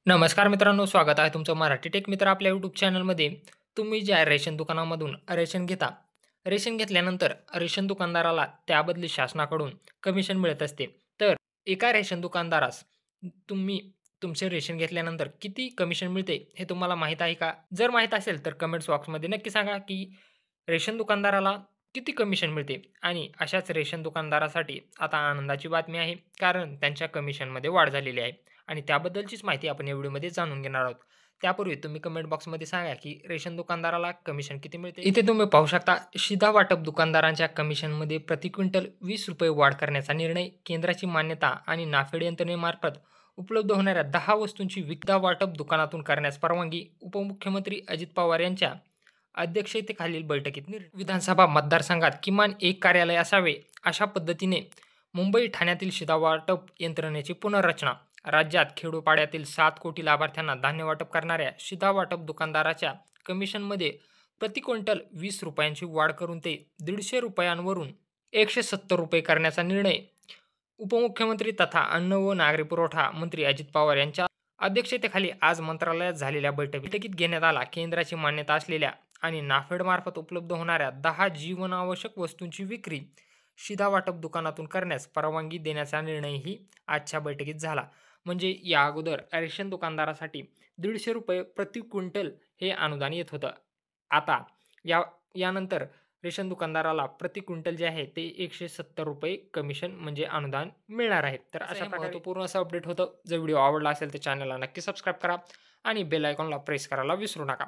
नमस्कार मित्रांनो, स्वागत आहे तुमचं मराठी टेक मित्र आपल्या यूट्यूब चॅनलमध्ये. तुम्ही ज्या रेशन दुकानामधून रेशन घेता, रेशन घेतल्यानंतर रेशन दुकानदाराला त्याबदली शासनाकडून कमिशन मिळत असते. तर एका रेशन दुकानदारास तुम्ही तुमचे रेशन घेतल्यानंतर किती कमिशन मिळते हे तुम्हाला माहीत आहे का? जर माहीत असेल तर कमेंट्स बॉक्समध्ये नक्की सांगा, की रेशन दुकानदाराला किती कमिशन मिळते? आणि अशाच रेशन दुकानदारासाठी आता आनंदाची बातमी आहे, कारण त्यांच्या कमिशनमध्ये वाढ झालेली आहे. आणि त्याबद्दलचीच माहिती आपण या व्हिडिओमध्ये जाणून घेणार आहोत. त्यापूर्वी तुम्ही कमेंट बॉक्समध्ये सांगा, की रेशन दुकानदाराला कमिशन किती मिळते? इथे तुम्ही पाहू शकता, शिधा वाटप दुकानदारांच्या कमिशनमध्ये प्रति क्विंटल ₹20 वाढ करण्याचा निर्णय, केंद्राची मान्यता आणि नाफेड यंत्रणेमार्फत उपलब्ध होणाऱ्या 10 वस्तूंची विक्री वाटप दुकानातून करण्यास परवानगी. उपमुख्यमंत्री अजित पवार यांच्या अध्यक्षतेखालील बैठकीत निर्णय. विधानसभा मतदारसंघात किमान एक कार्यालय असावे, अशा पद्धतीने मुंबई ठाण्यातील शिधावाटप यंत्रणेची पुनर्रचना. राज्यात खेडोपाड्यातील 7 कोटी लाभार्थ्यांना धान्य वाटप करणाऱ्या शिधावाटप दुकानदाराच्या कमिशनमध्ये प्रति क्विंटल ₹20 वाढ करून ते ₹150वरून ₹170 करण्याचा निर्णय उपमुख्यमंत्री तथा अन्न व नागरी पुरवठा मंत्री अजित पवार यांच्या अध्यक्षतेखाली आज मंत्रालयात झालेल्या बैठकीत घेण्यात आला. केंद्राची मान्यता असलेल्या आणि नाफेडमार्फत उपलब्ध होणाऱ्या 10 जीवनावश्यक वस्तूंची विक्री शिधा वाटप दुकानातून करण्यास परवानगी देण्याचा निर्णयही आजच्या बैठकीत झाला. म्हणजे या अगोदर रेशन दुकानदारासाठी ₹150 प्रति क्विंटल हे अनुदान येत होतं. आता या यानंतर रेशन दुकानदाराला प्रति क्विंटल जे आहे ते ₹170 कमिशन म्हणजे अनुदान मिळणार आहे. तर अशा महत्त्वपूर्ण असं अपडेट होतं. जर व्हिडिओ आवडला असेल तर चॅनलला नक्की सबस्क्राईब करा आणि बेल आयकॉनला प्रेस करायला विसरू नका.